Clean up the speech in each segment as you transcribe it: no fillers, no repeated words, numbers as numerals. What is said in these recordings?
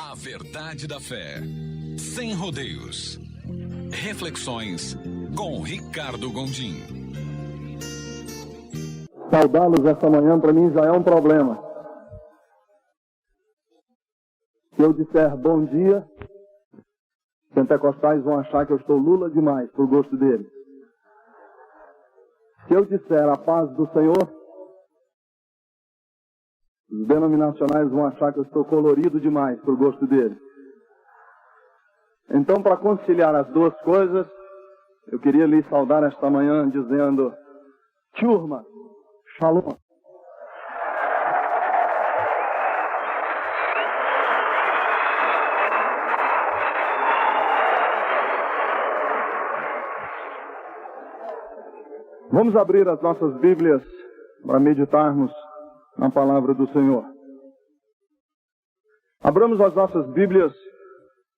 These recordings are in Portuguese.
A verdade da fé, sem rodeios. Reflexões com Ricardo Gondim. Saudá-los esta manhã para mim já é um problema. Se eu disser bom dia, pentecostais vão achar que eu estou Lula demais por gosto deles. Se eu disser a paz do Senhor, os denominacionais vão achar que eu estou colorido demais por gosto deles. Então, para conciliar as duas coisas, eu queria lhe saudar esta manhã dizendo: Turma, Shalom. Vamos abrir as nossas Bíblias para meditarmos na palavra do Senhor. Abramos as nossas Bíblias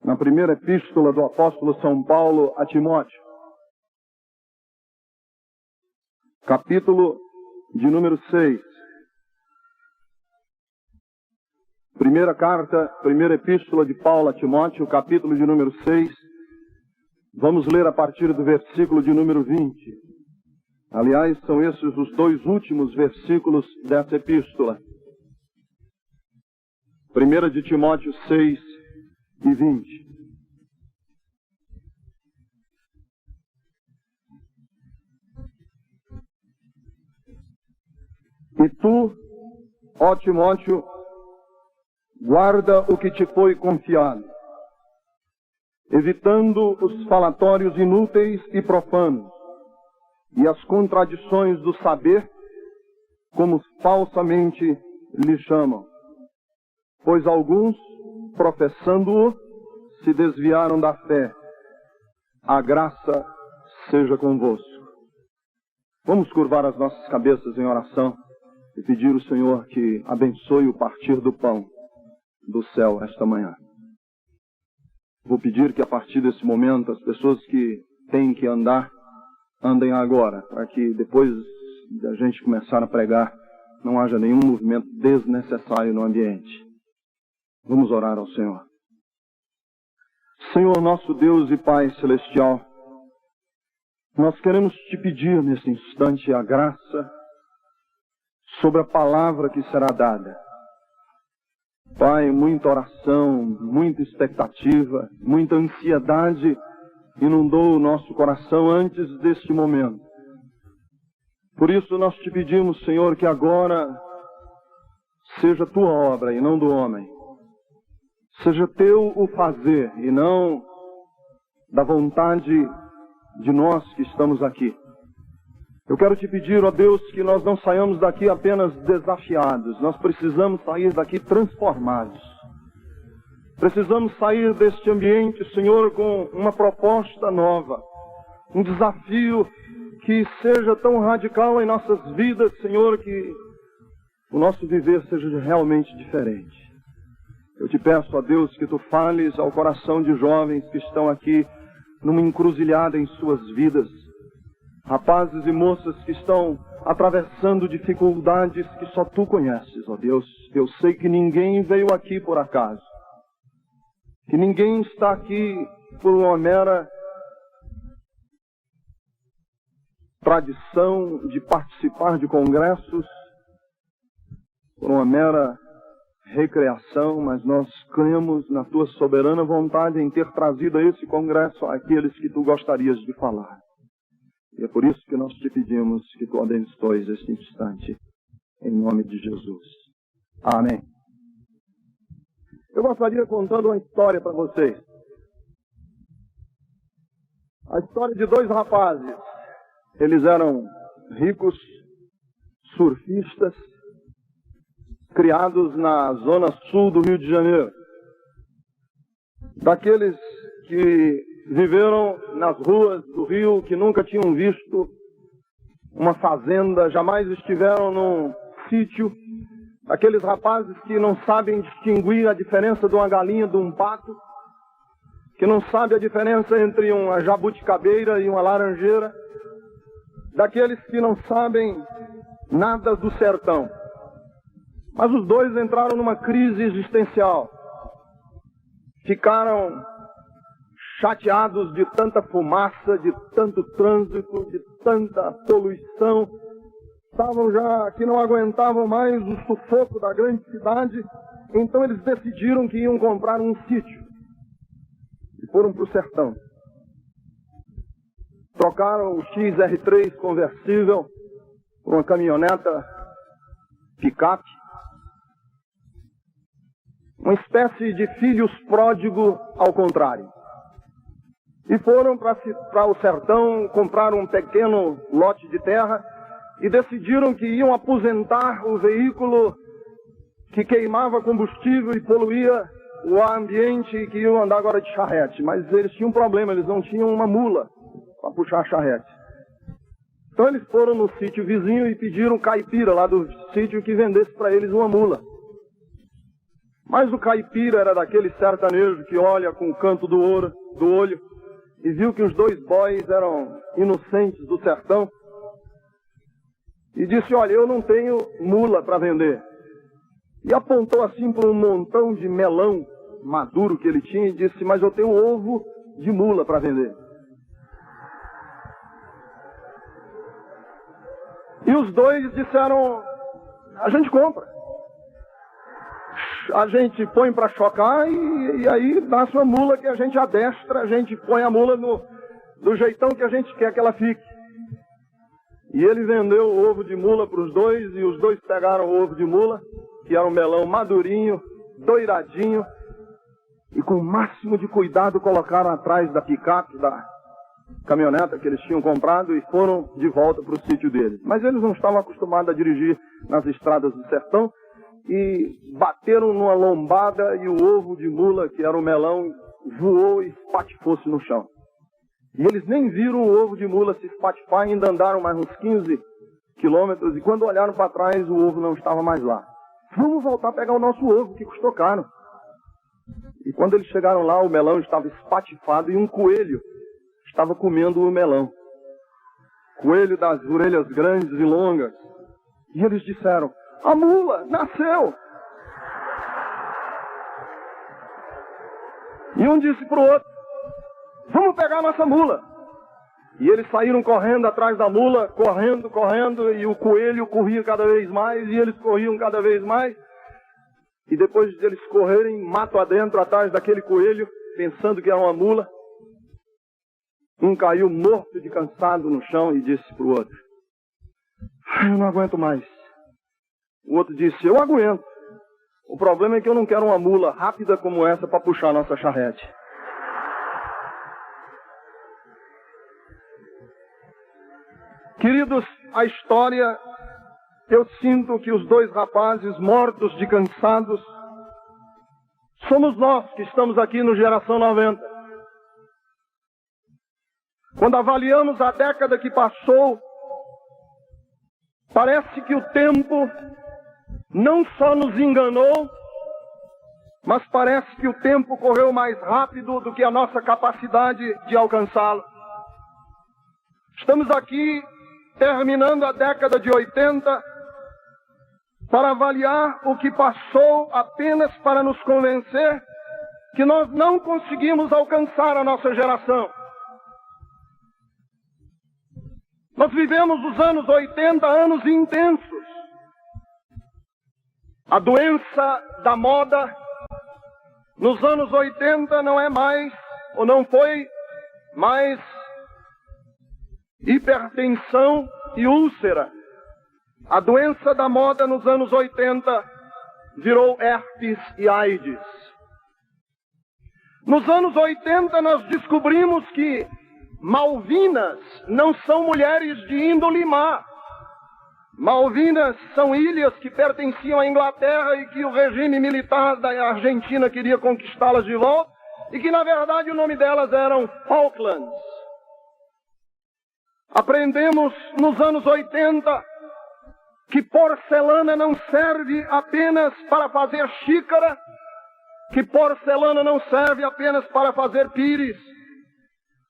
na primeira epístola do apóstolo São Paulo a Timóteo, capítulo de número 6. Primeira epístola de Paulo a Timóteo, capítulo de número 6. Vamos ler a partir do versículo de número 20. Aliás, são esses os dois últimos versículos dessa epístola. 1 de Timóteo 6 e 20. E tu, ó Timóteo, guarda o que te foi confiado, evitando os falatórios inúteis e profanos, e as contradições do saber, como falsamente lhe chamam. Pois alguns, professando-o, se desviaram da fé. A graça seja convosco. Vamos curvar as nossas cabeças em oração e pedir ao Senhor que abençoe o partir do pão do céu esta manhã. Vou pedir que a partir desse momento as pessoas que têm que andar, andem agora, para que depois da gente começar a pregar, não haja nenhum movimento desnecessário no ambiente. Vamos orar ao Senhor. Senhor, nosso Deus e Pai Celestial, nós queremos te pedir nesse instante a graça sobre a palavra que será dada. Pai, muita oração, muita expectativa, muita ansiedade inundou o nosso coração antes deste momento. Por isso nós te pedimos, Senhor, que agora seja tua obra e não do homem. Seja teu o fazer e não da vontade de nós que estamos aqui. Eu quero te pedir, ó Deus, que nós não saiamos daqui apenas desafiados. Nós precisamos sair daqui transformados. Precisamos sair deste ambiente, Senhor, com uma proposta nova. Um desafio que seja tão radical em nossas vidas, Senhor, que o nosso viver seja realmente diferente. Eu te peço, ó Deus, que tu fales ao coração de jovens que estão aqui numa encruzilhada em suas vidas. Rapazes e moças que estão atravessando dificuldades que só tu conheces, ó Deus. Eu sei que ninguém veio aqui por acaso. Que ninguém está aqui por uma mera tradição de participar de congressos, por uma mera recreação, mas nós cremos na tua soberana vontade em ter trazido a esse congresso aqueles que tu gostarias de falar. E é por isso que nós te pedimos que tu abençoes este instante, em nome de Jesus. Amém. Eu gostaria contando uma história para vocês. A história de dois rapazes. Eles eram ricos, surfistas, criados na zona sul do Rio de Janeiro. Daqueles que viveram nas ruas do Rio, que nunca tinham visto uma fazenda, jamais estiveram num sítio. Aqueles rapazes que não sabem distinguir a diferença de uma galinha de um pato, que não sabem a diferença entre uma jabuticabeira e uma laranjeira, daqueles que não sabem nada do sertão. Mas os dois entraram numa crise existencial. ficaram chateados de tanta fumaça, de tanto trânsito, de tanta poluição. Estavam já que não aguentavam mais o sufoco da grande cidade. Então eles decidiram que iam comprar um sítio. E foram para o sertão. Trocaram o XR3 conversível por uma caminhoneta picape. Uma espécie de filhos pródigo ao contrário. E foram para o sertão, compraram um pequeno lote de terra e decidiram que iam aposentar o veículo que queimava combustível e poluía o ar ambiente e que iam andar agora de charrete. Mas eles tinham um problema, eles não tinham uma mula para puxar a charrete. Então eles foram no sítio vizinho e pediram o caipira lá do sítio que vendesse para eles uma mula. Mas o caipira era daquele sertanejo que olha com o canto do olho e viu que os dois boys eram inocentes do sertão e disse: olha, eu não tenho mula para vender. E apontou assim para um montão de melão maduro que ele tinha e disse: mas eu tenho ovo de mula para vender. E os dois disseram: a gente compra. A gente põe para chocar e aí nasce uma mula que a gente adestra, a gente põe a mula do jeitão que a gente quer que ela fique. E ele vendeu o ovo de mula para os dois e os dois pegaram o ovo de mula, que era um melão madurinho, douradinho, e com o máximo de cuidado colocaram atrás da picape, da caminhoneta que eles tinham comprado e foram de volta para o sítio deles. Mas eles não estavam acostumados a dirigir nas estradas do sertão e bateram numa lombada e o ovo de mula, que era o melão, voou e espatifou-se no chão. E eles nem viram o ovo de mula se espatifar, ainda andaram mais uns 15 quilômetros e quando olharam para trás o ovo não estava mais lá. Vamos voltar a pegar o nosso ovo, que custou caro. E quando eles chegaram lá, o melão estava espatifado e um coelho estava comendo o melão. Coelho das orelhas grandes e longas. E eles disseram: a mula nasceu! E um disse para o outro: vamos pegar nossa mula. E eles saíram correndo atrás da mula, correndo, e o coelho corria cada vez mais, e eles corriam cada vez mais. E depois de eles correrem, mato adentro, atrás daquele coelho, pensando que era uma mula, um caiu morto de cansado no chão e disse para o outro: eu não aguento mais. O outro disse: eu aguento. O problema é que eu não quero uma mula rápida como essa para puxar nossa charrete. Queridos, a história, eu sinto que os dois rapazes mortos de cansados somos nós que estamos aqui no Geração 90. Quando avaliamos a década que passou, parece que o tempo não só nos enganou, mas parece que o tempo correu mais rápido do que a nossa capacidade de alcançá-lo. Estamos aqui terminando a década de 80 para avaliar o que passou apenas para nos convencer que nós não conseguimos alcançar a nossa geração. Nós vivemos os anos 80, anos intensos. A doença da moda nos anos 80 não é mais, ou não foi mais, hipertensão e úlcera. A doença da moda nos anos 80 virou herpes e AIDS. Nos anos 80 nós descobrimos que Malvinas não são mulheres de índole má. Malvinas são ilhas que pertenciam à Inglaterra e que o regime militar da Argentina queria conquistá-las de volta e que na verdade o nome delas eram Falklands. Aprendemos nos anos 80 que porcelana não serve apenas para fazer xícara, que porcelana não serve apenas para fazer pires.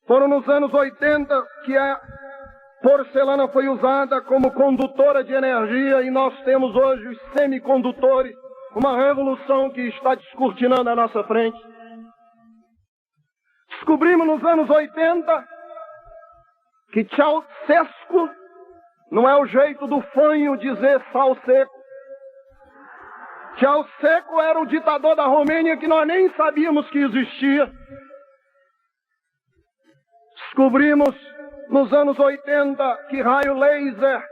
Foram nos anos 80 que a porcelana foi usada como condutora de energia e nós temos hoje os semicondutores, uma revolução que está descortinando à nossa frente. Descobrimos nos anos 80 que Ceausescu não é o jeito do fanho dizer sal seco. Ceausescu era o ditador da Romênia que nós nem sabíamos que existia. Descobrimos nos anos 80 que raio laser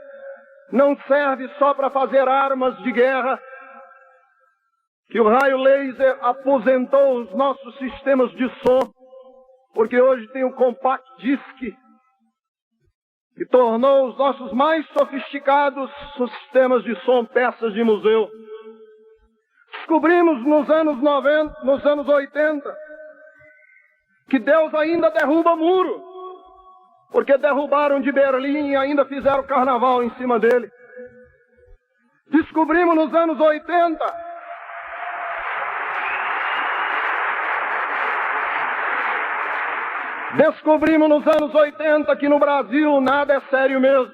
não serve só para fazer armas de guerra, que o raio laser aposentou os nossos sistemas de som, porque hoje tem o Compact Disc, que tornou os nossos mais sofisticados sistemas de som peças de museu. Descobrimos nos anos 80, que Deus ainda derruba muro, porque derrubaram de Berlim e ainda fizeram carnaval em cima dele. Descobrimos nos anos 80 que no Brasil nada é sério mesmo.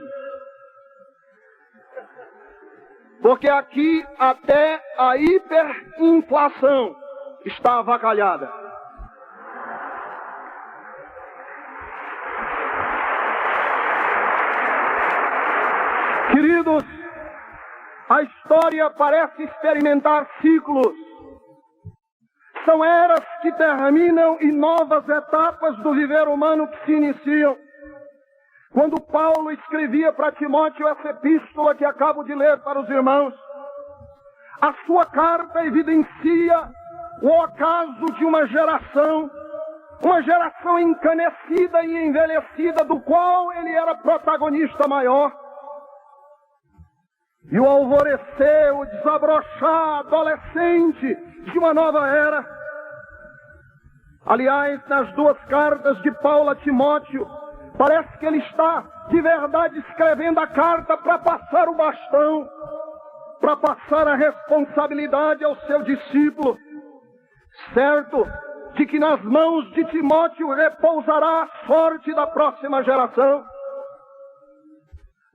Porque aqui até a hiperinflação está avacalhada. Queridos, a história parece experimentar ciclos. São eras que terminam e novas etapas do viver humano que se iniciam. Quando Paulo escrevia para Timóteo essa epístola que acabo de ler para os irmãos, a sua carta evidencia o ocaso de uma geração encanecida e envelhecida, do qual ele era protagonista maior. E o alvorecer, o desabrochar adolescente de uma nova era. Aliás, nas duas cartas de Paulo a Timóteo, parece que ele está de verdade escrevendo a carta para passar o bastão, para passar a responsabilidade ao seu discípulo, certo de que nas mãos de Timóteo repousará a sorte da próxima geração.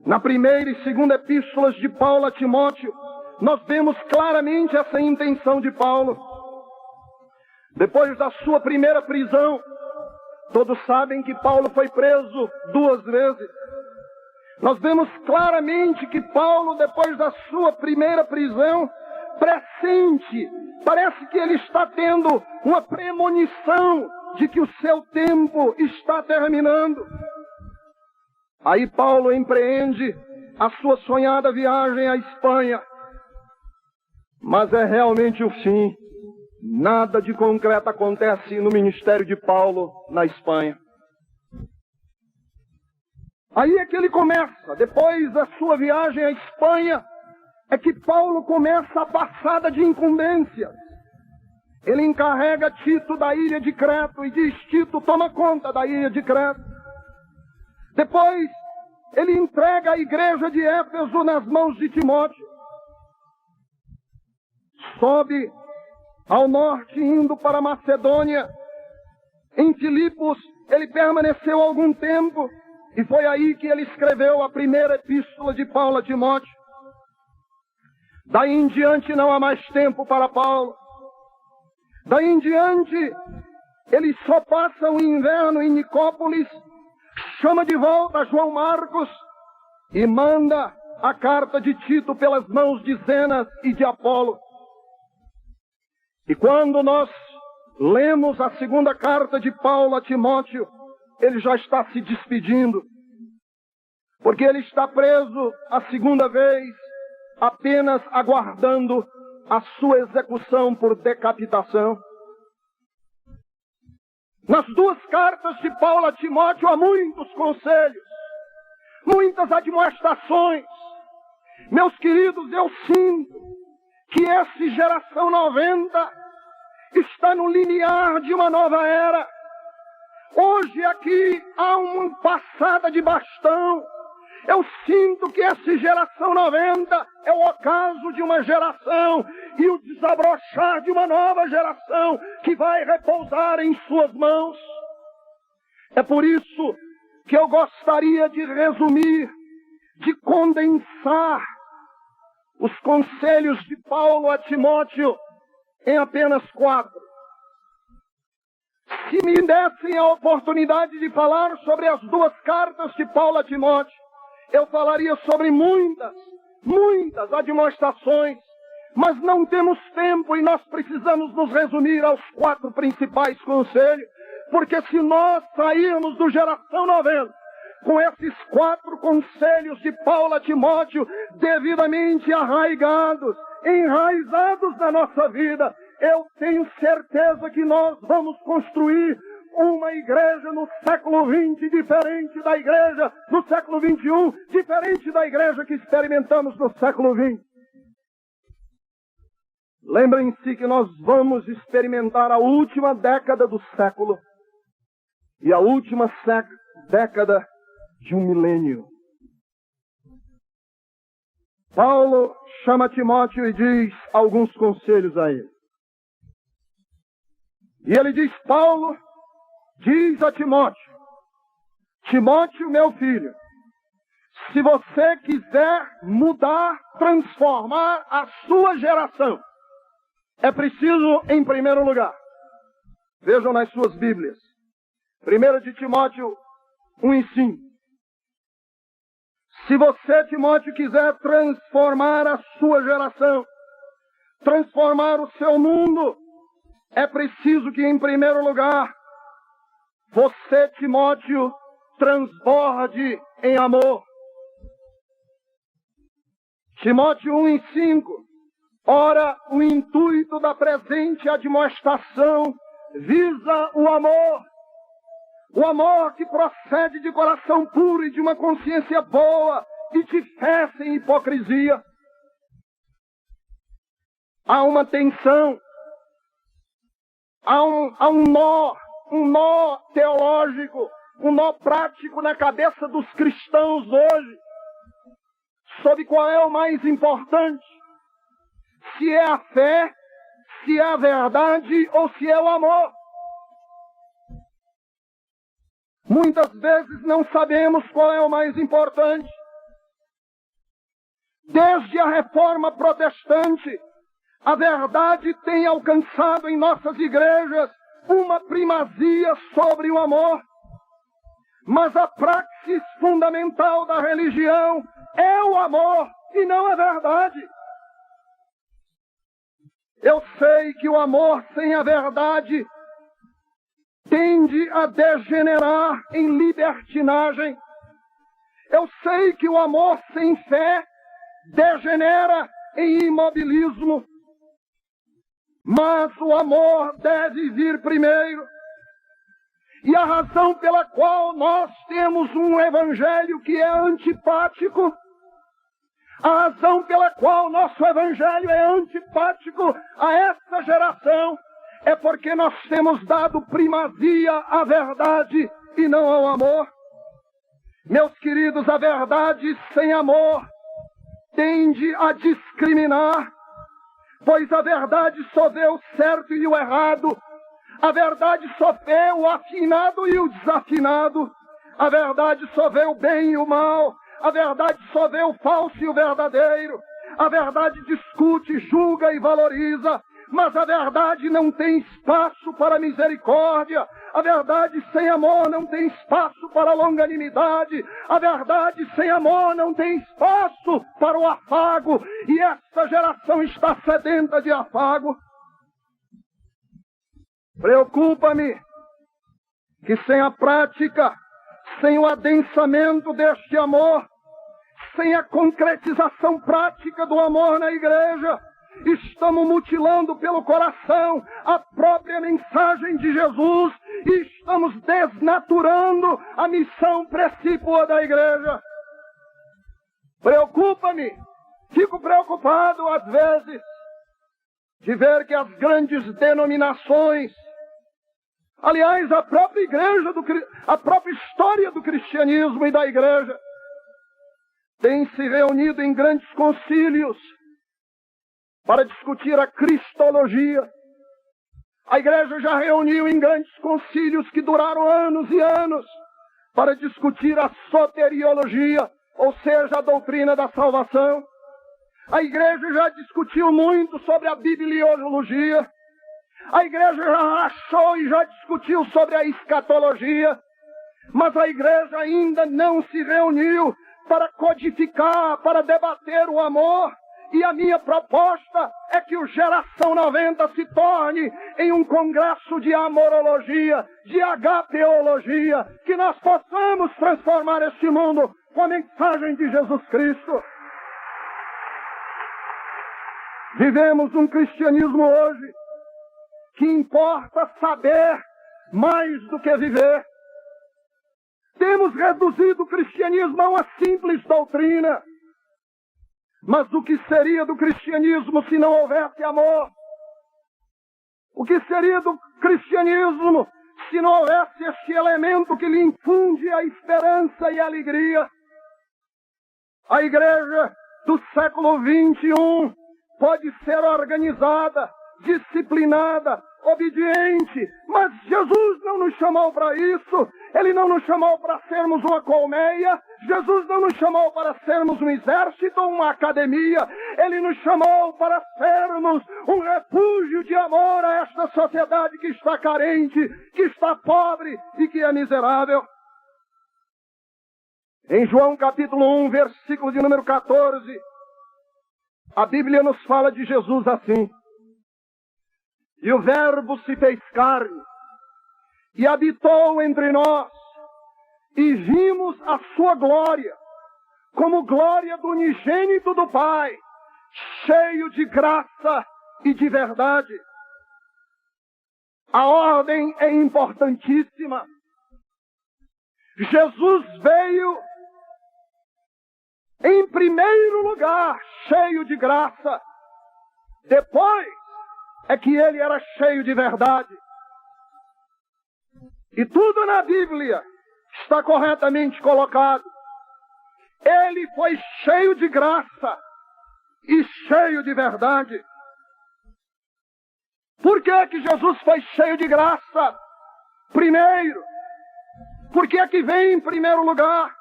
Na primeira e segunda epístolas de Paulo a Timóteo, nós vemos claramente essa intenção de Paulo. Depois da sua primeira prisão, todos sabem que Paulo foi preso 2 vezes. Nós vemos claramente que Paulo, depois da sua primeira prisão, pressente, parece que ele está tendo uma premonição de que o seu tempo está terminando. Aí Paulo empreende a sua sonhada viagem à Espanha. Mas é realmente o fim. Nada de concreto acontece no ministério de Paulo na Espanha. Aí é que ele começa, depois da sua viagem à Espanha, é que Paulo começa a passada de incumbências. Ele encarrega Tito da ilha de Creto e diz: Tito, toma conta da ilha de Creto. Depois, ele entrega a igreja de Éfeso nas mãos de Timóteo. Sobe ao norte, indo para Macedônia. Em Filipos, ele permaneceu algum tempo, e foi aí que ele escreveu a primeira epístola de Paulo a Timóteo. Daí em diante não há mais tempo para Paulo. Daí em diante, ele só passa o inverno em Nicópolis, chama de volta João Marcos e manda a carta de Tito pelas mãos de Zenas e de Apolo. E quando nós lemos a segunda carta de Paulo a Timóteo, ele já está se despedindo, porque ele está preso a segunda vez, apenas aguardando a sua execução por decapitação. Nas duas cartas de Paulo a Timóteo há muitos conselhos, muitas admoestações. Meus queridos, eu sinto que essa geração 90 está no limiar de uma nova era. Hoje aqui há uma passada de bastão. Eu sinto que essa geração 90 é o ocaso de uma geração e o desabrochar de uma nova geração que vai repousar em suas mãos. É por isso que eu gostaria de resumir, de condensar os conselhos de Paulo a Timóteo em apenas 4. se me dessem a oportunidade de falar sobre as 2 cartas de Paulo a Timóteo, eu falaria sobre muitas admoestações, mas não temos tempo e nós precisamos nos resumir aos 4 principais conselhos, porque se nós sairmos do Geração 90 com esses 4 conselhos de Paulo a Timóteo devidamente arraigados, enraizados na nossa vida, eu tenho certeza que nós vamos construir uma igreja no século XX diferente da igreja no século XXI, diferente da igreja que experimentamos no século XX. Lembrem-se que nós vamos experimentar a última década do século e a última década de um milênio. Paulo chama Timóteo e diz alguns conselhos a ele. E ele diz: Paulo diz a Timóteo: Timóteo, meu filho, se você quiser mudar, transformar a sua geração, é preciso, em primeiro lugar, vejam nas suas Bíblias, 1 de Timóteo 1:5. Se você, Timóteo, quiser transformar a sua geração, transformar o seu mundo, é preciso que, em primeiro lugar, você, Timóteo, transborde em amor. Timóteo 1:5. Ora, o intuito da presente admoestação visa o amor. O amor que procede de coração puro e de uma consciência boa e de fé sem hipocrisia. Há uma tensão, há um nó teológico, um nó prático na cabeça dos cristãos hoje, sobre qual é o mais importante, se é a fé, se é a verdade ou se é o amor. Muitas vezes não sabemos qual é o mais importante. Desde a Reforma Protestante, a verdade tem alcançado em nossas igrejas uma primazia sobre o amor. Mas a praxis fundamental da religião é o amor e não a verdade. Eu sei que o amor sem a verdade tende a degenerar em libertinagem. Eu sei que o amor sem fé degenera em imobilismo. Mas o amor deve vir primeiro. E a razão pela qual nós temos um evangelho que é antipático, a razão pela qual nosso evangelho é antipático a essa geração, é porque nós temos dado primazia à verdade e não ao amor. Meus queridos, a verdade sem amor tende a discriminar, pois a verdade só vê o certo e o errado. A verdade só vê o afinado e o desafinado. A verdade só vê o bem e o mal. A verdade só vê o falso e o verdadeiro. A verdade discute, julga e valoriza. Mas a verdade não tem espaço para misericórdia. A verdade sem amor não tem espaço para longanimidade. A verdade sem amor não tem espaço para o afago. E esta geração está sedenta de afago. Preocupa-me que sem a prática, sem o adensamento deste amor, sem a concretização prática do amor na igreja, estamos mutilando pelo coração a própria mensagem de Jesus e estamos desnaturando a missão precípua da igreja. Preocupa-me, fico preocupado às vezes de ver que as grandes denominações, aliás, a própria igreja, a própria história do cristianismo e da igreja, tem se reunido em grandes concílios para discutir a cristologia. A igreja já reuniu em grandes concílios que duraram anos e anos para discutir a soteriologia, ou seja, a doutrina da salvação. A igreja já discutiu muito sobre a bibliologia. A igreja já achou e já discutiu sobre a escatologia, mas a igreja ainda não se reuniu para codificar, para debater o amor. E a minha proposta é que o Geração 90 se torne em um congresso de amorologia, de agapeologia, que nós possamos transformar este mundo com a mensagem de Jesus Cristo. Vivemos um cristianismo hoje que importa saber mais do que viver. Temos reduzido o cristianismo a uma simples doutrina. Mas o que seria do cristianismo se não houvesse amor? O que seria do cristianismo se não houvesse este elemento que lhe infunde a esperança e a alegria? A igreja do século XXI pode ser organizada, disciplinada, obediente, mas Jesus não nos chamou para isso. Ele não nos chamou para sermos uma colmeia. Jesus não nos chamou para sermos um exército ou uma academia. Ele nos chamou para sermos um refúgio de amor a esta sociedade que está carente, que está pobre e que é miserável. Em João capítulo 1, versículo de número 14, a Bíblia nos fala de Jesus assim: e o Verbo se fez carne e habitou entre nós, e vimos a sua glória, como glória do unigênito do Pai, cheio de graça e de verdade. A ordem é importantíssima. Jesus veio, em primeiro lugar, cheio de graça. Depois é que ele era cheio de verdade. E tudo na Bíblia está corretamente colocado. Ele foi cheio de graça e cheio de verdade. Por que que Jesus foi cheio de graça? Primeiro, por que que vem em primeiro lugar?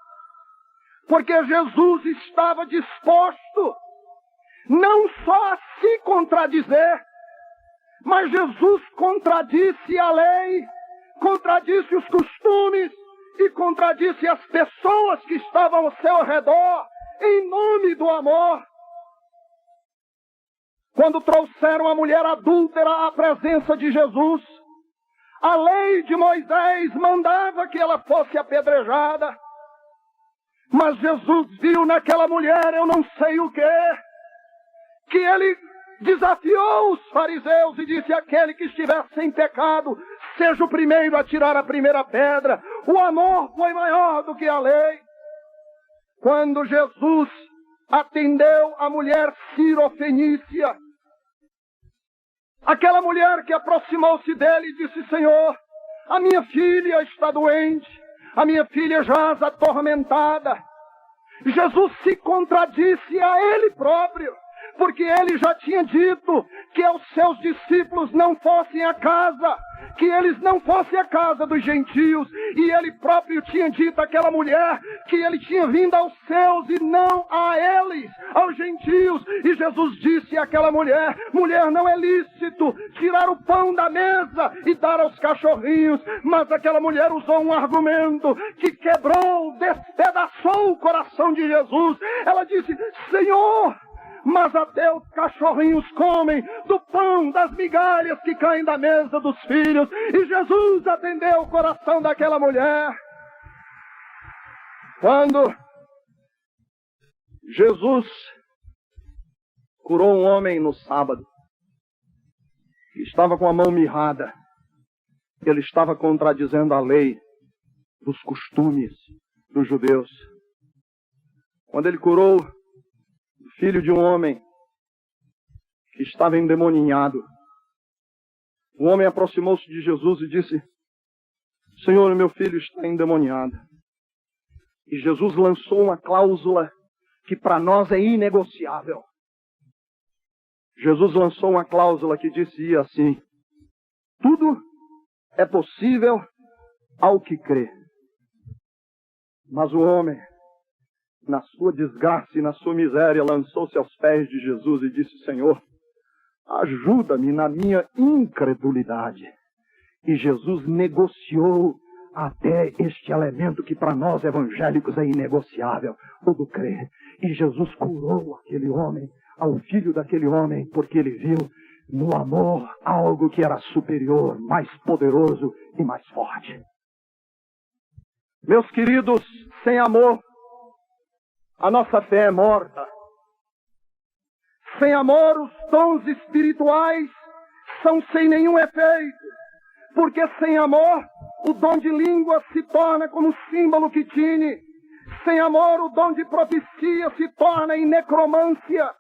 Porque Jesus estava disposto não só a se contradizer, mas Jesus contradisse a lei, contradisse os costumes e contradisse as pessoas que estavam ao seu redor, em nome do amor. Quando trouxeram a mulher adúltera à presença de Jesus, a lei de Moisés mandava que ela fosse apedrejada. Mas Jesus viu naquela mulher, eu não sei o quê, que ele desafiou os fariseus e disse: aquele que estiver sem pecado, seja o primeiro a tirar a primeira pedra. O amor foi maior do que a lei. Quando Jesus atendeu a mulher Cirofenícia, aquela mulher que aproximou-se dele e disse: Senhor, a minha filha está doente, a minha filha jaz atormentada. Jesus se contradisse a ele próprio, porque ele já tinha dito que os seus discípulos não fossem à casa, que eles não fossem à casa dos gentios, e ele próprio tinha dito àquela mulher que ele tinha vindo aos seus e não a eles, aos gentios. E Jesus disse àquela mulher: mulher, não é lícito tirar o pão da mesa e dar aos cachorrinhos. Mas aquela mulher usou um argumento que quebrou, despedaçou o coração de Jesus. Ela disse: Senhor, mas até os cachorrinhos comem do pão, das migalhas que caem da mesa dos filhos. E Jesus atendeu o coração daquela mulher. Quando Jesus curou um homem no sábado, que estava com a mão mirrada, ele estava contradizendo a lei dos costumes dos judeus. Quando ele curou filho de um homem que estava endemoninhado, o homem aproximou-se de Jesus e disse: Senhor, meu filho está endemoniado. E Jesus lançou uma cláusula que para nós é inegociável. Jesus lançou uma cláusula que dizia assim: tudo é possível ao que crê. Mas o homem, na sua desgraça e na sua miséria, lançou-se aos pés de Jesus e disse: Senhor, Ajuda-me na minha incredulidade. E Jesus negociou até este elemento que para nós evangélicos é inegociável, o do crer. E Jesus curou aquele homem, ao filho daquele homem, porque ele viu no amor algo que era superior, mais poderoso e mais forte. Meus queridos, sem amor, a nossa fé é morta. Sem amor, os dons espirituais são sem nenhum efeito. Porque sem amor, o dom de língua se torna como símbolo que tine. Sem amor, o dom de profecia se torna em necromância.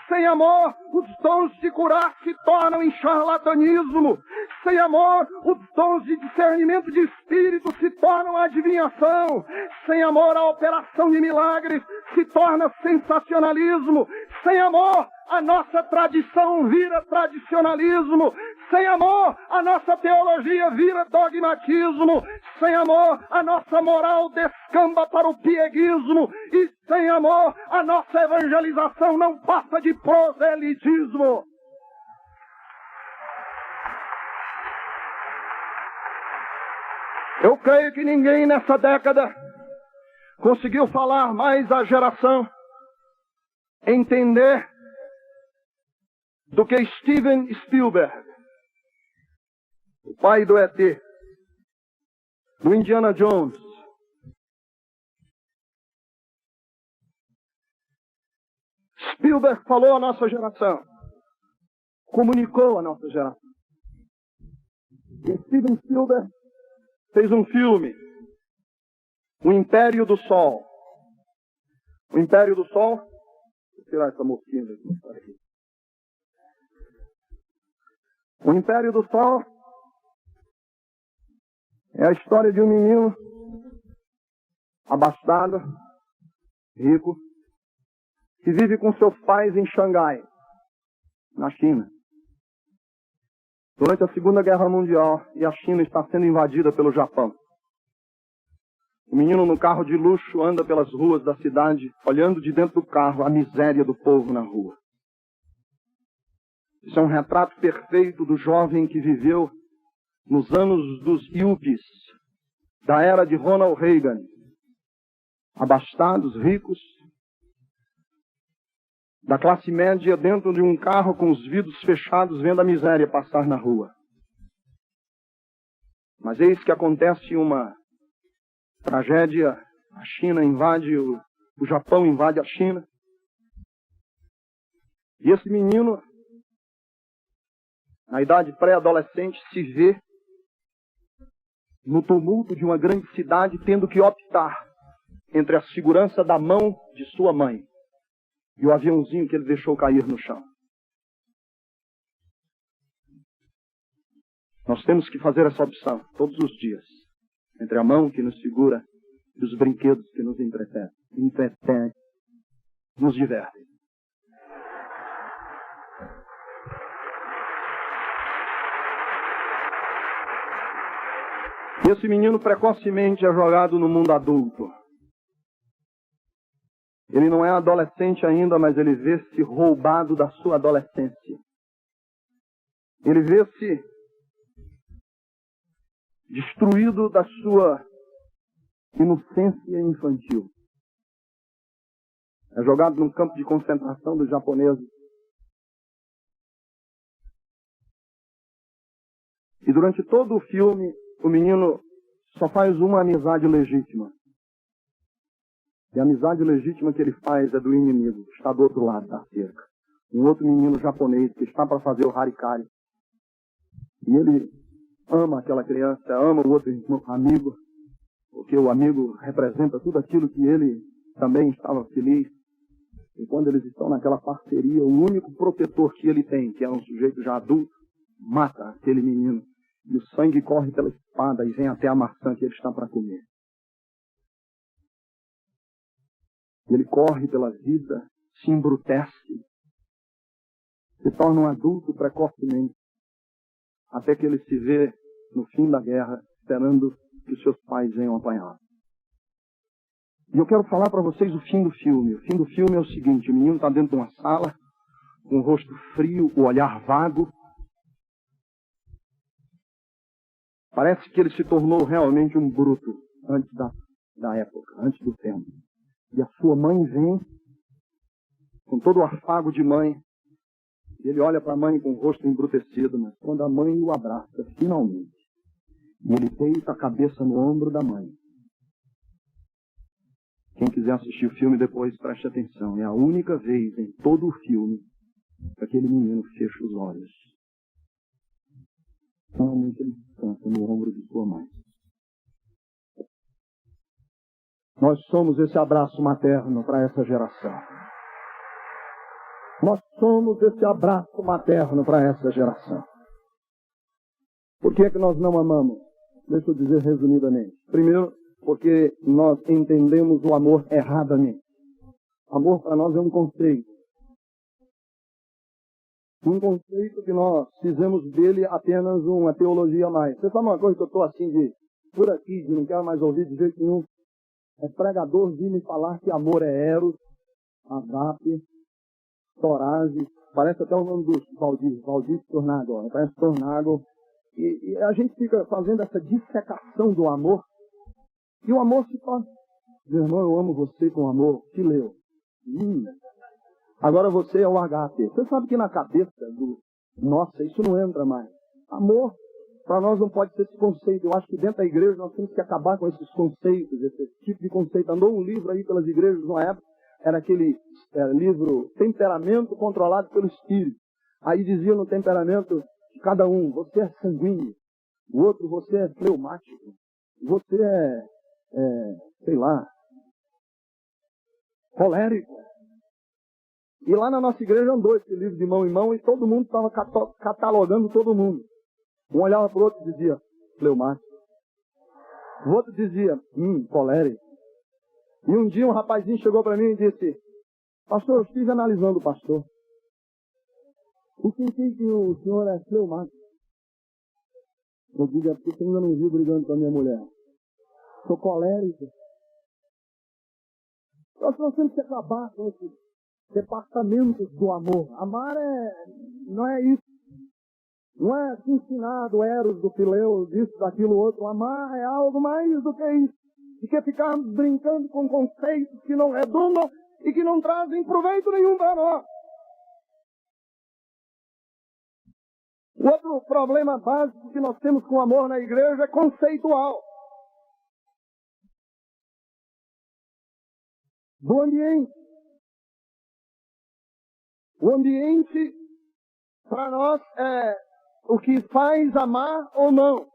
Sem amor, os dons de curar se tornam em charlatanismo. Sem amor, os dons de discernimento de espírito se tornam adivinhação. Sem amor, a operação de milagres se torna sensacionalismo. Sem amor, a nossa tradição vira tradicionalismo. Sem amor, a nossa teologia vira dogmatismo. Sem amor, a nossa moral descamba para o pieguismo. E sem amor, a nossa evangelização não passa de proselitismo. Eu creio que ninguém nessa década conseguiu falar mais à geração, entender, do que Steven Spielberg, o pai do ET, do Indiana Jones. Spielberg falou à nossa geração, comunicou à nossa geração. E Steven Spielberg fez um filme, O Império do Sol. O Império do Sol, vou tirar essa mosquinha daqui. O Império do Sol é a história de um menino abastado, rico, que vive com seus pais em Xangai, na China. Durante a Segunda Guerra Mundial, e a China está sendo invadida pelo Japão. O menino no carro de luxo anda pelas ruas da cidade, olhando de dentro do carro a miséria do povo na rua. Isso é um retrato perfeito do jovem que viveu nos anos dos yuppies, da era de Ronald Reagan. Abastados, ricos, da classe média dentro de um carro com os vidros fechados, vendo a miséria passar na rua. Mas eis que acontece uma tragédia, a China invade, o Japão invade a China. E esse menino, na idade pré-adolescente, se vê no tumulto de uma grande cidade, tendo que optar entre a segurança da mão de sua mãe e o aviãozinho que ele deixou cair no chão. Nós temos que fazer essa opção todos os dias, entre a mão que nos segura e os brinquedos que nos entretêm, nos divertem. Esse menino precocemente é jogado no mundo adulto. Ele não é adolescente ainda, mas ele vê-se roubado da sua adolescência. Ele vê-se destruído da sua inocência infantil. É jogado num campo de concentração dos japoneses. E durante todo o filme, o menino só faz uma amizade legítima. E a amizade legítima que ele faz é do inimigo, que está do outro lado da cerca. Um outro menino japonês que está para fazer o harikari. E ele ama aquela criança, ama o outro amigo, porque o amigo representa tudo aquilo que ele também estava feliz. E quando eles estão naquela parceria, o único protetor que ele tem, que é um sujeito já adulto, mata aquele menino. E o sangue corre pela espada e vem até a maçã que ele está para comer. Ele corre pela vida, se embrutece, se torna um adulto precocemente, até que ele se vê no fim da guerra, esperando que os seus pais venham apanhá-lo. E eu quero falar para vocês o fim do filme. O fim do filme é o seguinte: o menino está dentro de uma sala, com o rosto frio, o olhar vago. Parece que ele se tornou realmente um bruto antes da época, antes do tempo. E a sua mãe vem, com todo o afago de mãe, e ele olha para a mãe com o rosto embrutecido, mas quando a mãe o abraça, finalmente, e ele deita a cabeça no ombro da mãe. Quem quiser assistir o filme depois, preste atenção. É a única vez em todo o filme que aquele menino fecha os olhos. Finalmente ele descansa no ombro de sua mãe. Nós somos esse abraço materno para essa geração. Nós somos esse abraço materno para essa geração. Por que é que nós não amamos? Deixa eu dizer resumidamente. Primeiro, porque nós entendemos o amor erradamente. Amor para nós é um conceito. Um conceito que nós fizemos dele apenas uma teologia a mais. Você sabe uma coisa que eu estou assim por aqui, de não quero mais ouvir de jeito nenhum? É pregador vir me falar que amor é eros, agape, torase, parece até o nome do Valdir Tornago, parece Tornago. E a gente fica fazendo essa dissecação do amor, e o amor se torna, meu irmão, eu amo você com amor, que leu. Agora você é o agape. Você sabe que na cabeça nossa, isso não entra mais. Amor, para nós não pode ser esse conceito. Eu acho que dentro da igreja nós temos que acabar com esses conceitos, esse tipo de conceito. Andou um livro aí pelas igrejas numa época, era aquele livro Temperamento Controlado pelo Espírito. Aí dizia no temperamento de cada um, você é sanguíneo, o outro você é fleumático, você sei lá, colérico. E lá na nossa igreja andou esse livro de mão em mão e todo mundo estava catalogando todo mundo. Um olhava para o outro e dizia, fleumático. O outro dizia, colérico. E um dia um rapazinho chegou para mim e disse, pastor, eu estive analisando o pastor. Eu senti que o senhor é fleumático. Eu digo, é porque você ainda não viu brigando com a minha mulher. Sou colérico. Nós temos que acabar com esses departamentos do amor. Amar não é isso. Não é ensinado eros do fileu, disso, daquilo, outro. Amar é algo mais do que isso. E que ficarmos brincando com conceitos que não redundam e que não trazem proveito nenhum para nós. O outro problema básico que nós temos com o amor na igreja é conceitual. Do ambiente. O ambiente, para nós, é o que faz amar ou não.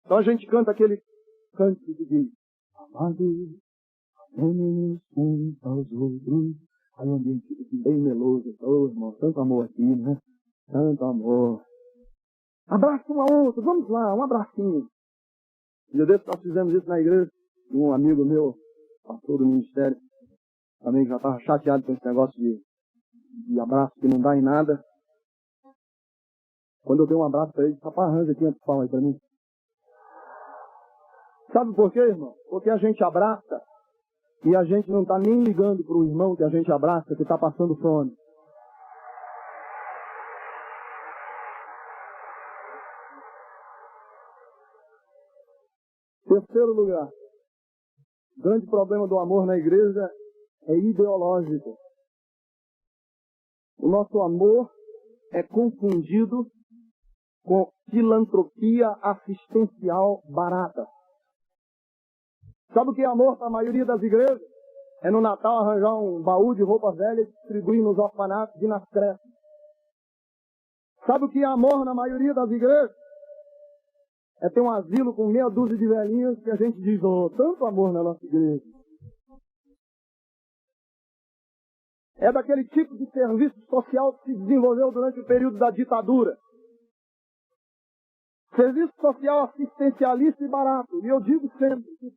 Então a gente canta aquele canto que diz, amados, amemos uns aos outros. Aí o ambiente fica bem meloso. Ô, irmão, tanto amor aqui, né? Tanto amor. Abraça um ao outro, vamos lá, um abracinho. Um dia desses nós fizemos isso na igreja. Um amigo meu, pastor do ministério, também já estava chateado com esse negócio de abraço que não dá em nada. Quando eu dei um abraço para ele, disse, rapaz, arranja 500 pau aí para mim. Sabe por quê, irmão? Porque a gente abraça e a gente não está nem ligando para o irmão que a gente abraça, que está passando fome. Terceiro lugar, o grande problema do amor na igreja é ideológico. O nosso amor é confundido com filantropia assistencial barata. Sabe o que é amor para a maioria das igrejas? É no Natal arranjar um baú de roupa velha e distribuir nos orfanatos e nas creches. Sabe o que é amor na maioria das igrejas? É ter um asilo com meia dúzia de velhinhos que a gente diz, tanto amor na nossa igreja. É daquele tipo de serviço social que se desenvolveu durante o período da ditadura. Serviço social assistencialista e barato. E eu digo sempre que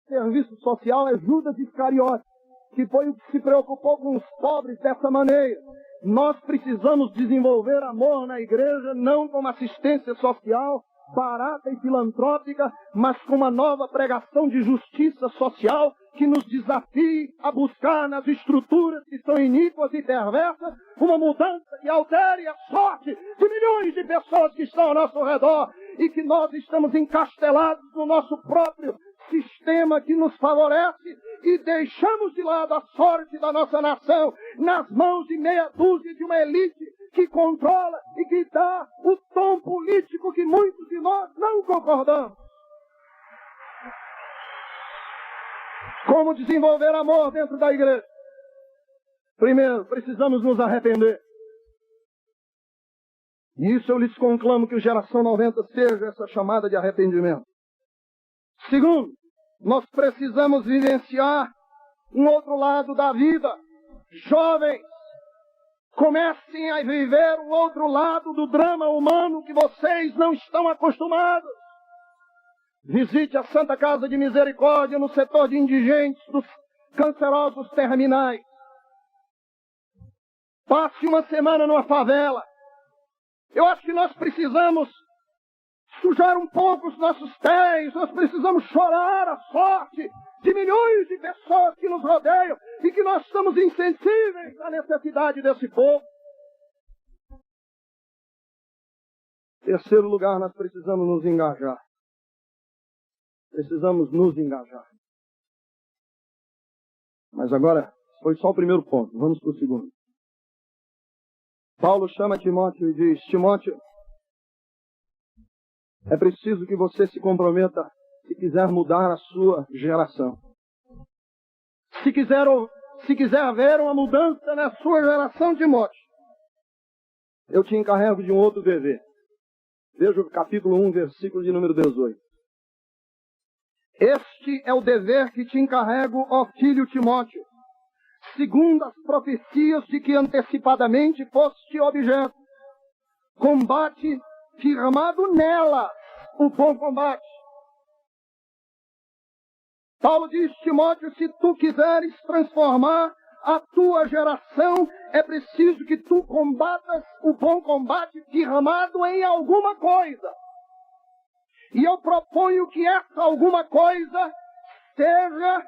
serviço social é Judas Iscariote, que foi o que se preocupou com os pobres dessa maneira. Nós precisamos desenvolver amor na igreja, não como assistência social, barata e filantrópica, mas com uma nova pregação de justiça social que nos desafie a buscar nas estruturas que são iníquas e perversas uma mudança que altere a sorte de milhões de pessoas que estão ao nosso redor e que nós estamos encastelados no nosso próprio sistema que nos favorece e deixamos de lado a sorte da nossa nação nas mãos de meia dúzia de uma elite que controla e que dá o tom político que muitos de nós não concordamos. Como desenvolver amor dentro da igreja? Primeiro, precisamos nos arrepender. E isso eu lhes conclamo que o Geração 90 seja essa chamada de arrependimento. Segundo, nós precisamos vivenciar um outro lado da vida. Jovens, comecem a viver o outro lado do drama humano que vocês não estão acostumados. Visite a Santa Casa de Misericórdia no setor de indigentes dos cancerosos terminais. Passe uma semana numa favela. Eu acho que nós precisamos sujar um pouco os nossos pés, nós precisamos chorar a sorte de milhões de pessoas que nos rodeiam e que nós estamos insensíveis à necessidade desse povo. Terceiro lugar, nós precisamos nos engajar. Precisamos nos engajar. Mas agora, foi só o primeiro ponto, vamos para o segundo. Paulo chama Timóteo e diz: Timóteo, é preciso que você se comprometa se quiser mudar a sua geração. Se quiser ver uma mudança na sua geração, Timóteo, eu te encarrego de um outro dever. Veja o capítulo 1, versículo de número 18. Este é o dever que te encarrego, ó filho Timóteo, segundo as profecias de que antecipadamente foste objeto. Combate firmado nela o bom combate. Paulo diz: Timóteo, se tu quiseres transformar a tua geração, é preciso que tu combatas o bom combate firmado em alguma coisa. E eu proponho que essa alguma coisa seja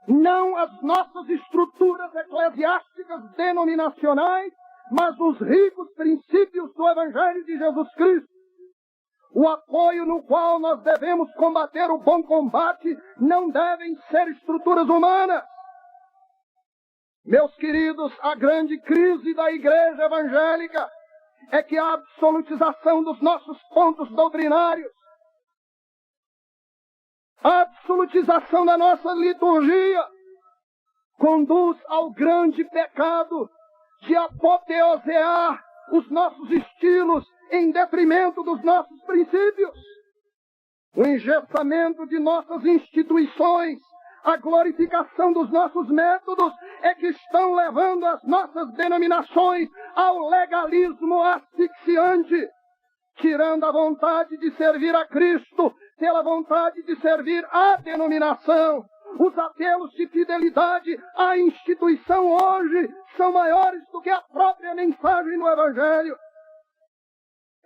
não as nossas estruturas eclesiásticas denominacionais, mas os ricos princípios do Evangelho de Jesus Cristo. O apoio no qual nós devemos combater o bom combate não devem ser estruturas humanas. Meus queridos, a grande crise da igreja evangélica é que a absolutização dos nossos pontos doutrinários, a absolutização da nossa liturgia, conduz ao grande pecado de apoteosear os nossos estilos em detrimento dos nossos princípios. O engessamento de nossas instituições, a glorificação dos nossos métodos é que estão levando as nossas denominações ao legalismo asfixiante, tirando a vontade de servir a Cristo pela vontade de servir a denominação. Os apelos de fidelidade à instituição hoje são maiores do que a própria mensagem do Evangelho.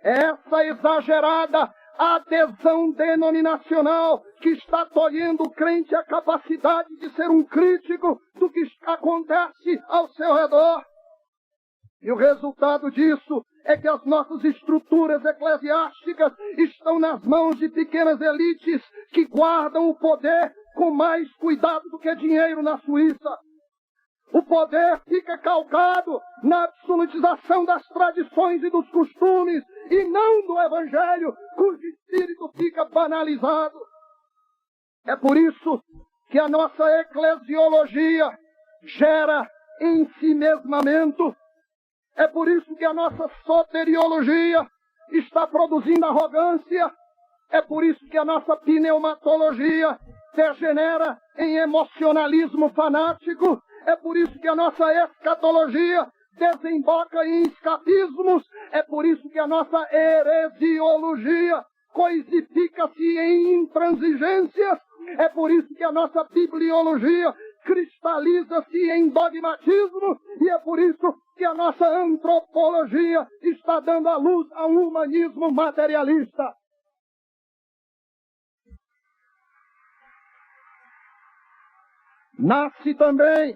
Essa exagerada adesão denominacional que está tolhendo o crente a capacidade de ser um crítico do que acontece ao seu redor. E o resultado disso é que as nossas estruturas eclesiásticas estão nas mãos de pequenas elites que guardam o poder com mais cuidado do que dinheiro na Suíça. O poder fica calcado na absolutização das tradições e dos costumes e não do Evangelho, cujo espírito fica banalizado. É por isso que a nossa eclesiologia gera ensimesmamento. É por isso que a nossa soteriologia está produzindo arrogância. É por isso que a nossa pneumatologia degenera em emocionalismo fanático. É por isso que a nossa escatologia desemboca em escapismos. É por isso que a nossa heresiologia coisifica-se em intransigências. É por isso que a nossa bibliologia cristaliza-se em dogmatismo. E é por isso que a nossa antropologia está dando à luz a um humanismo materialista. nasce também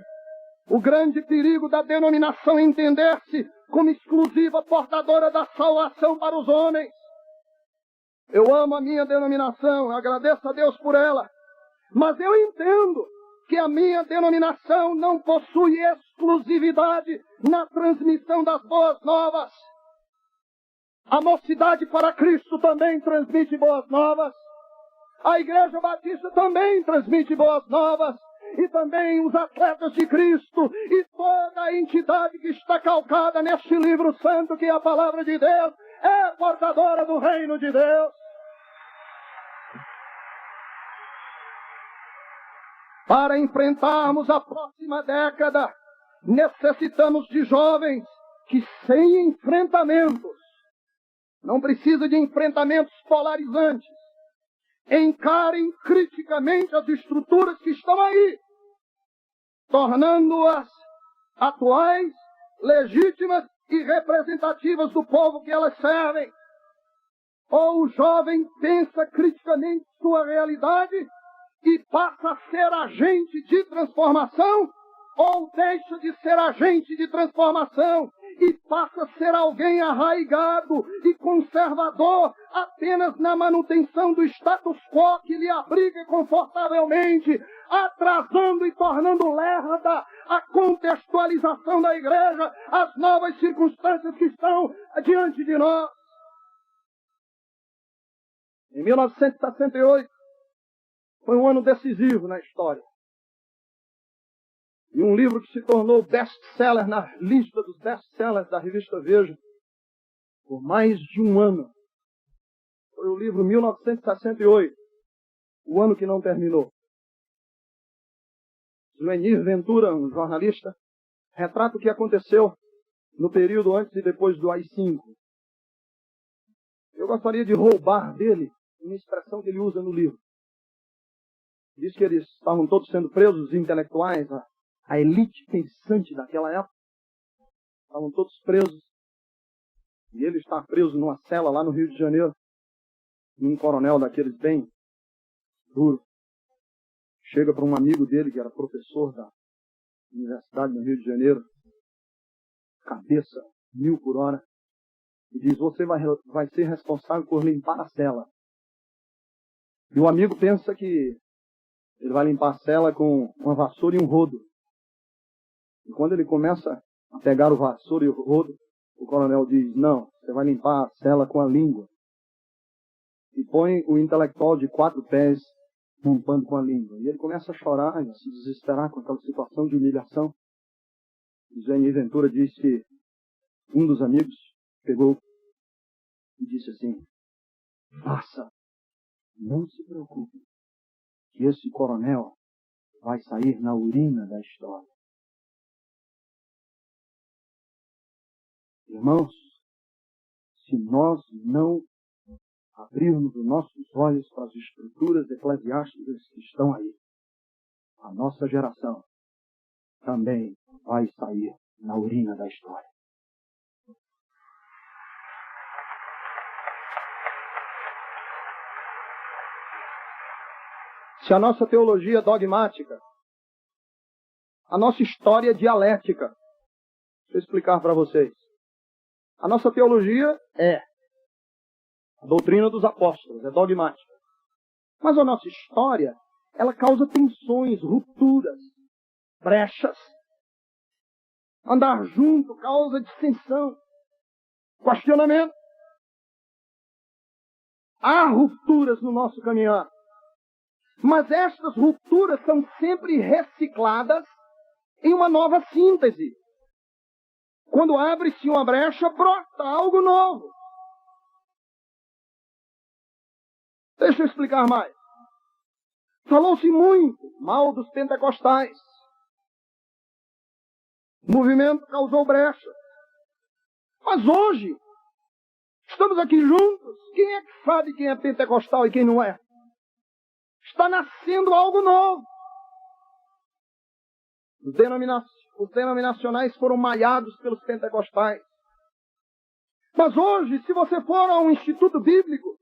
o grande perigo da denominação entender-se como exclusiva portadora da salvação para os homens. Eu amo a minha denominação, agradeço a Deus por ela, mas eu entendo que a minha denominação não possui exclusividade na transmissão das boas novas. A Mocidade para Cristo também transmite boas novas. A Igreja Batista também transmite boas novas. E também os atletas de Cristo e toda a entidade que está calcada neste livro santo, que é a palavra de Deus, é portadora do reino de Deus. Para enfrentarmos a próxima década, necessitamos de jovens que, sem enfrentamentos, não precisa de enfrentamentos polarizantes, encarem criticamente as estruturas que estão aí, tornando-as atuais, legítimas e representativas do povo que elas servem. Ou o jovem pensa criticamente sua realidade e passa a ser agente de transformação, ou deixa de ser agente de transformação e passa a ser alguém arraigado e conservador apenas na manutenção do status quo que lhe abriga confortavelmente, atrasando e tornando lerda a contextualização da igreja às novas circunstâncias que estão diante de nós. Em 1968, foi um ano decisivo na história. E um livro que se tornou best-seller na lista dos best-sellers da revista Veja por mais de um ano. Foi o livro 1968, o ano que não terminou. Zuenir Ventura, um jornalista, retrata o que aconteceu no período antes e depois do AI-5. Eu gostaria de roubar dele uma expressão que ele usa no livro. Diz que eles estavam todos sendo presos, os intelectuais, a elite pensante daquela época. Estavam todos presos. E ele está preso numa cela lá no Rio de Janeiro. E um coronel daqueles bem duro chega para um amigo dele, que era professor da Universidade do Rio de Janeiro, cabeça 1000 por hora, e diz: você vai ser responsável por limpar a cela. E o amigo pensa que ele vai limpar a cela com uma vassoura e um rodo. E quando ele começa a pegar o vassoura e o rodo, o coronel diz: não, você vai limpar a cela com a língua. E põe o intelectual de 4 pés num pano com a língua. E ele começa a chorar e a se desesperar com aquela situação de humilhação. E Zuenir Ventura diz que um dos amigos pegou e disse assim: faça, não se preocupe, que esse coronel vai sair na urina da história. Irmãos, se nós não abrirmos os nossos olhos para as estruturas eclesiásticas que estão aí, a nossa geração também vai sair na urina da história. Se a nossa teologia é dogmática, a nossa história é dialética. Deixa eu explicar para vocês. A nossa teologia é a doutrina dos apóstolos, é dogmática. Mas a nossa história, ela causa tensões, rupturas, brechas. Andar junto causa dissensão, questionamento. Há rupturas no nosso caminhar. Mas estas rupturas são sempre recicladas em uma nova síntese. Quando abre-se uma brecha, brota algo novo. Deixa eu explicar mais. Falou-se muito mal dos pentecostais. O movimento causou brecha. Mas hoje, estamos aqui juntos. Quem é que sabe quem é pentecostal e quem não é? Está nascendo algo novo. Os denominacionais foram malhados pelos pentecostais. Mas hoje, se você for a um instituto bíblico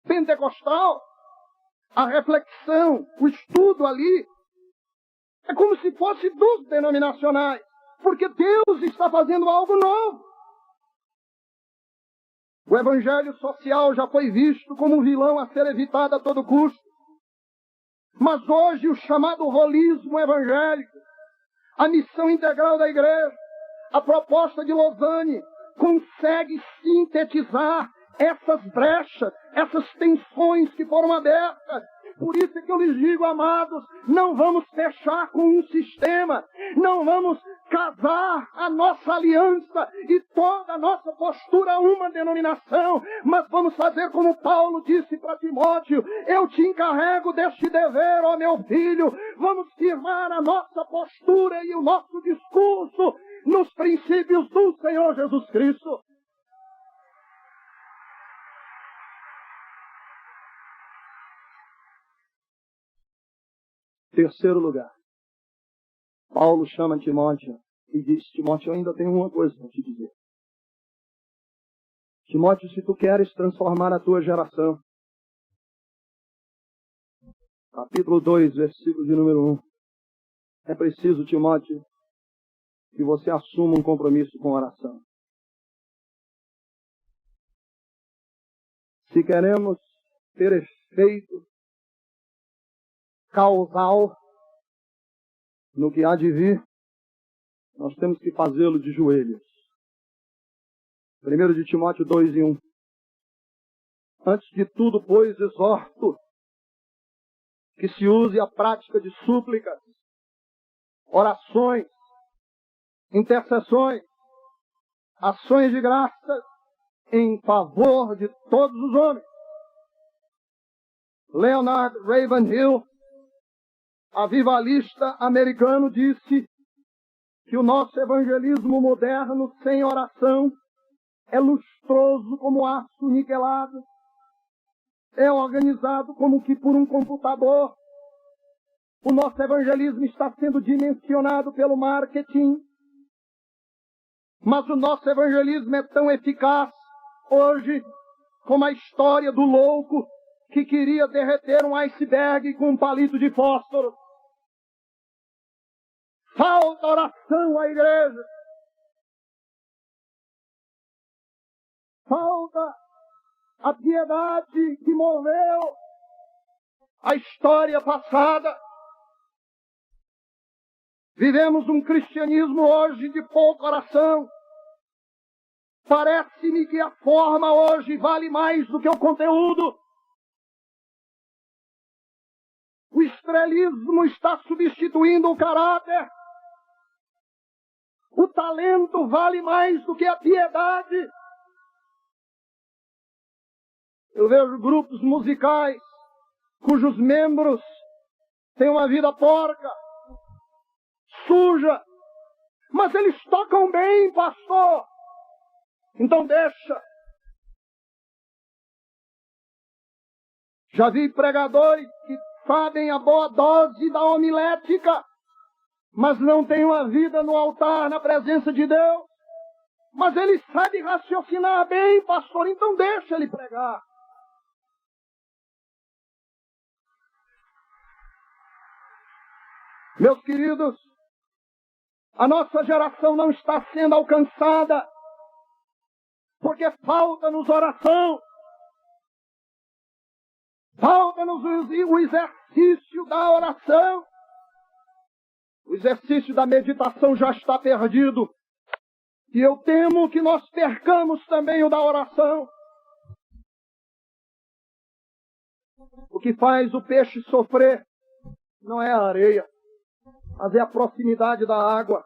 pentecostal, a reflexão, o estudo ali, É como se fosse dos denominacionais, porque Deus está fazendo algo novo. O evangelho social já foi visto como um vilão a ser evitado a todo custo. Mas hoje o chamado holismo evangélico, a missão integral da igreja, a proposta de Lausanne, consegue sintetizar essas brechas, essas tensões que foram abertas. Por isso é que eu lhes digo, amados, não vamos fechar com um sistema, não vamos casar a nossa aliança e toda a nossa postura a uma denominação, mas vamos fazer como Paulo disse para Timóteo: eu te encarrego deste dever, ó meu filho, vamos firmar a nossa postura e o nosso discurso nos princípios do Senhor Jesus Cristo. Terceiro lugar, Paulo chama Timóteo e diz: Timóteo, eu ainda tenho uma coisa para te dizer. Timóteo, se tu queres transformar a tua geração, capítulo 2, versículo de número 1, é preciso, Timóteo, que você assuma um compromisso com a oração. Se queremos ter efeito causal no que há de vir, nós temos que fazê-lo de joelhos. 1 de Timóteo 2:1. Antes de tudo, pois, exorto que se use a prática de súplicas, orações, intercessões, ações de graças em favor de todos os homens. Leonard Ravenhill, avivalista americano, disse que o nosso evangelismo moderno sem oração é lustroso como aço niquelado, é organizado como que por um computador. O nosso evangelismo está sendo dimensionado pelo marketing, mas o nosso evangelismo é tão eficaz hoje como a história do louco que queria derreter um iceberg com um palito de fósforo. Falta oração à igreja. Falta a piedade que moveu a história passada. Vivemos um cristianismo hoje de pouca oração. Parece-me que a forma hoje vale mais do que o conteúdo. O estrelismo está substituindo o caráter. O talento vale mais do que a piedade. Eu vejo grupos musicais cujos membros têm uma vida porca, suja, mas eles tocam bem, pastor. Então deixa. Já vi pregadores que sabem a boa dose da homilética, mas não têm uma vida no altar, na presença de Deus. Mas ele sabe raciocinar bem, pastor, então deixa ele pregar. Meus queridos, a nossa geração não está sendo alcançada porque falta-nos oração. Falta-nos o exercício da oração. O exercício da meditação já está perdido. E eu temo que nós percamos também o da oração. O que faz o peixe sofrer não é a areia, mas é a proximidade da água.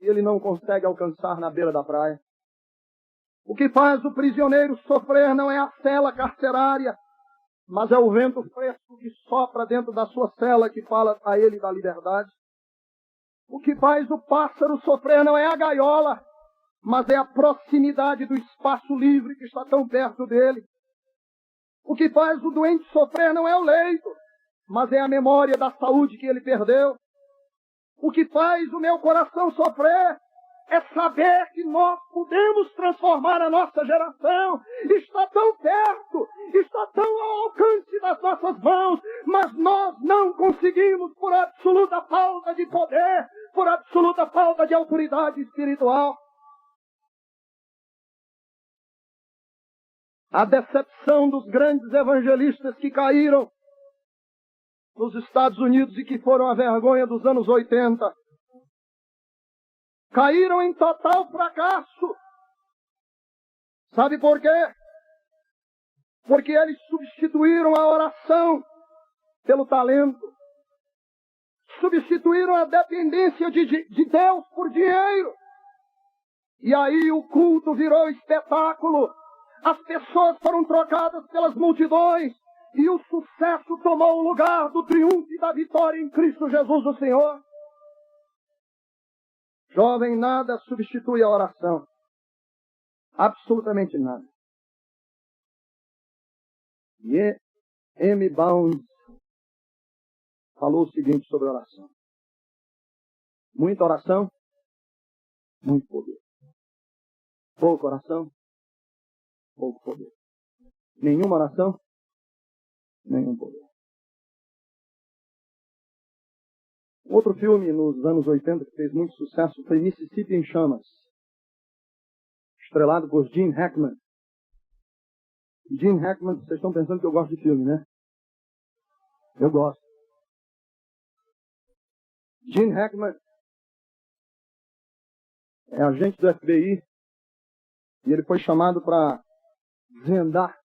E ele não consegue alcançar na beira da praia. O que faz o prisioneiro sofrer não é a cela carcerária, mas é o vento fresco que sopra dentro da sua cela que fala a ele da liberdade. O que faz o pássaro sofrer não é a gaiola, mas é a proximidade do espaço livre que está tão perto dele. O que faz o doente sofrer não é o leito, mas é a memória da saúde que ele perdeu. O que faz o meu coração sofrer é saber que nós podemos transformar a nossa geração. Está tão perto, está tão ao alcance das nossas mãos, mas nós não conseguimos, por absoluta falta falta de poder, por absoluta falta de autoridade espiritual. A decepção dos grandes evangelistas que caíram nos Estados Unidos e que foram a vergonha dos anos 80. Caíram em total fracasso. Sabe por quê? Porque eles substituíram a oração pelo talento. Substituíram a dependência de Deus por dinheiro. E aí o culto virou espetáculo. As pessoas foram trocadas pelas multidões. E o sucesso tomou o lugar do triunfo e da vitória em Cristo Jesus o Senhor. Jovem, nada substitui a oração. Absolutamente nada. E M. Bounds falou o seguinte sobre a oração. Muita oração, muito poder. Pouca oração, pouco poder. Nenhuma oração, nenhum poder. Outro filme nos anos 80 que fez muito sucesso foi Mississippi em Chamas, estrelado por Gene Hackman. Gene Hackman, vocês estão pensando que eu gosto de filme, né? Eu gosto. Gene Hackman é agente do FBI e ele foi chamado para desvendar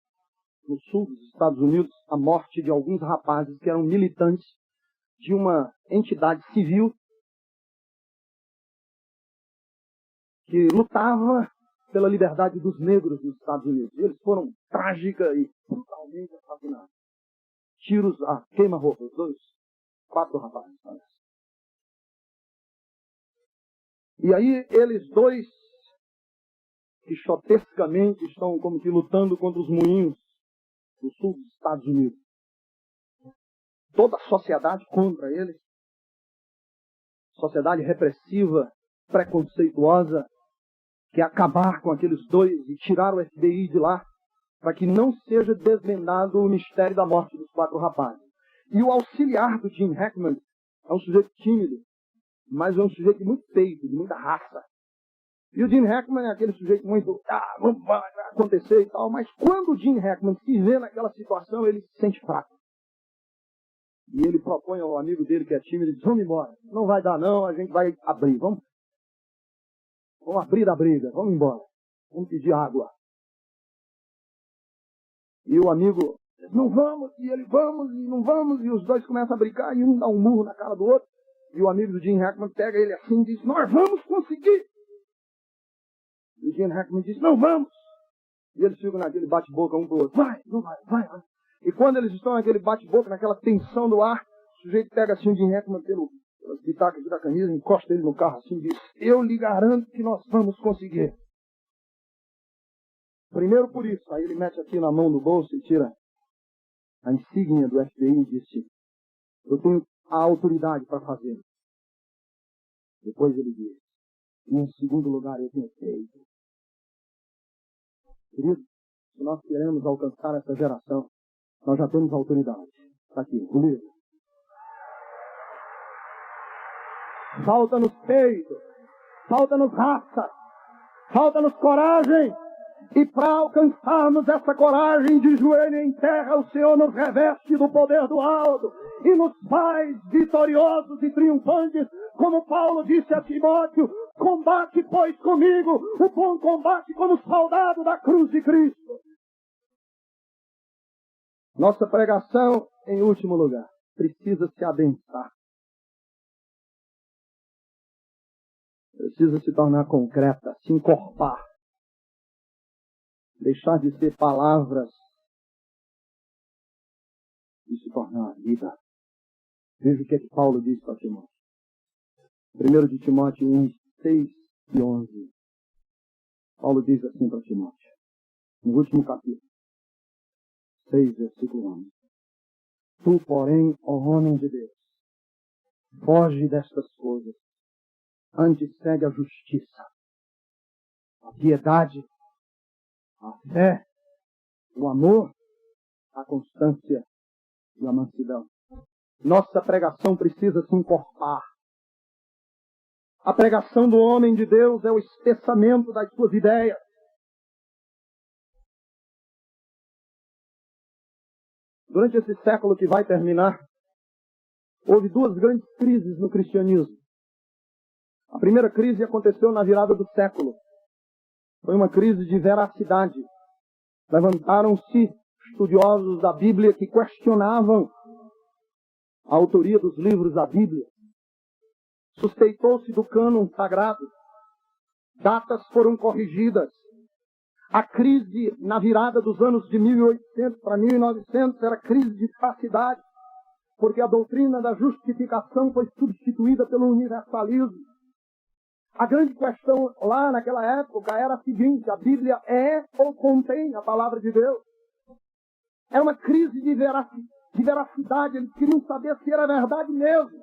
no sul dos Estados Unidos a morte de alguns rapazes que eram militantes de uma entidade civil que lutava pela liberdade dos negros nos Estados Unidos. E eles foram trágica e brutalmente assassinados. Tiros a queima-roupa, os 4 rapazes. E aí eles dois, quixotescamente, estão como que lutando contra os moinhos do sul dos Estados Unidos. Toda a sociedade contra eles. Sociedade repressiva, preconceituosa, quer acabar com aqueles dois e tirar o FBI de lá, para que não seja desvendado o mistério da morte dos 4 rapazes. E o auxiliar do Gene Hackman é um sujeito tímido, mas é um sujeito de muito peito, de muita raça. E o Gene Hackman é aquele sujeito muito, vai acontecer e tal, mas quando o Gene Hackman se vê naquela situação, ele se sente fraco. E ele propõe ao amigo dele que é tímido, diz, vamos embora. Não vai dar não, a gente vai abrir, vamos abrir da briga, vamos embora. Vamos pedir água. E o amigo diz, não vamos, e ele vamos, e não vamos, e os dois começam a brincar, e um dá um murro na cara do outro. E o amigo do Gene Hackman pega ele assim e diz, nós vamos conseguir. E o Gene Hackman diz, não vamos. E eles ficam naquele bate-boca um pro outro. Vai, não vai, vai. E quando eles estão naquele bate-boca, naquela tensão do ar, o sujeito pega assim o Gene Hackman pelas pitacas da camisa, encosta ele no carro assim e diz, eu lhe garanto que nós vamos conseguir. Primeiro por isso, aí ele mete aqui na mão do bolso e tira a insígnia do FBI e diz, eu tenho a autoridade para fazer. Depois ele diz, e em segundo lugar eu tenho feito. Querido, se nós queremos alcançar essa geração, nós já temos autoridade. Está aqui, o livro. Falta-nos peito, falta-nos raça, falta-nos coragem. E para alcançarmos essa coragem de joelho em terra, o Senhor nos reveste do poder do alto e nos faz vitoriosos e triunfantes, como Paulo disse a Timóteo, combate, pois, comigo o bom combate como soldado da cruz de Cristo. Nossa pregação, em último lugar, precisa se adensar. Precisa se tornar concreta, se encorpar. Deixar de ser palavras e se tornar vida. Veja o que é que Paulo diz para Timóteo. 1 de Timóteo 1, 6 e 11. Paulo diz assim para Timóteo, no último capítulo, 6, versículo 11. Tu, porém, ó homem de Deus, foge destas coisas, antes segue a justiça, a piedade, a fé, o amor, a constância e a mansidão. Nossa pregação precisa se encorpar. A pregação do homem de Deus é o espessamento das suas ideias. Durante esse século que vai terminar, houve duas grandes crises no cristianismo. A primeira crise aconteceu na virada do século. Foi uma crise de veracidade. Levantaram-se estudiosos da Bíblia que questionavam a autoria dos livros da Bíblia. Suspeitou-se do cânon sagrado. Datas foram corrigidas. A crise na virada dos anos de 1800 para 1900 era crise de veracidade, porque a doutrina da justificação foi substituída pelo universalismo. A grande questão lá naquela época era a seguinte: a Bíblia é ou contém a palavra de Deus? Era uma crise de veracidade. Eles queriam saber se era verdade mesmo,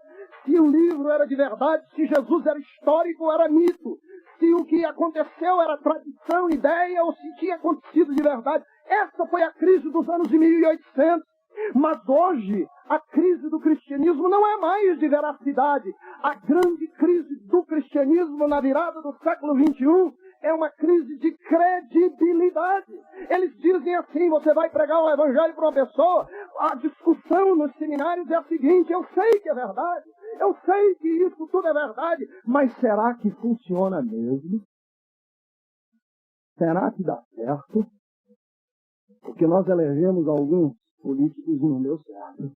se o livro era de verdade, se Jesus era histórico ou era mito, se o que aconteceu era tradição, ideia ou se tinha acontecido de verdade. Essa foi a crise dos anos de 1800. Mas hoje, a crise do cristianismo não é mais de veracidade. A grande crise do cristianismo na virada do século XXI é uma crise de credibilidade. Eles dizem assim: você vai pregar o evangelho para uma pessoa, a discussão nos seminários é a seguinte: eu sei que é verdade, eu sei que isso tudo é verdade, mas será que funciona mesmo? Será que dá certo? Porque nós elegemos alguns políticos e não deu certo.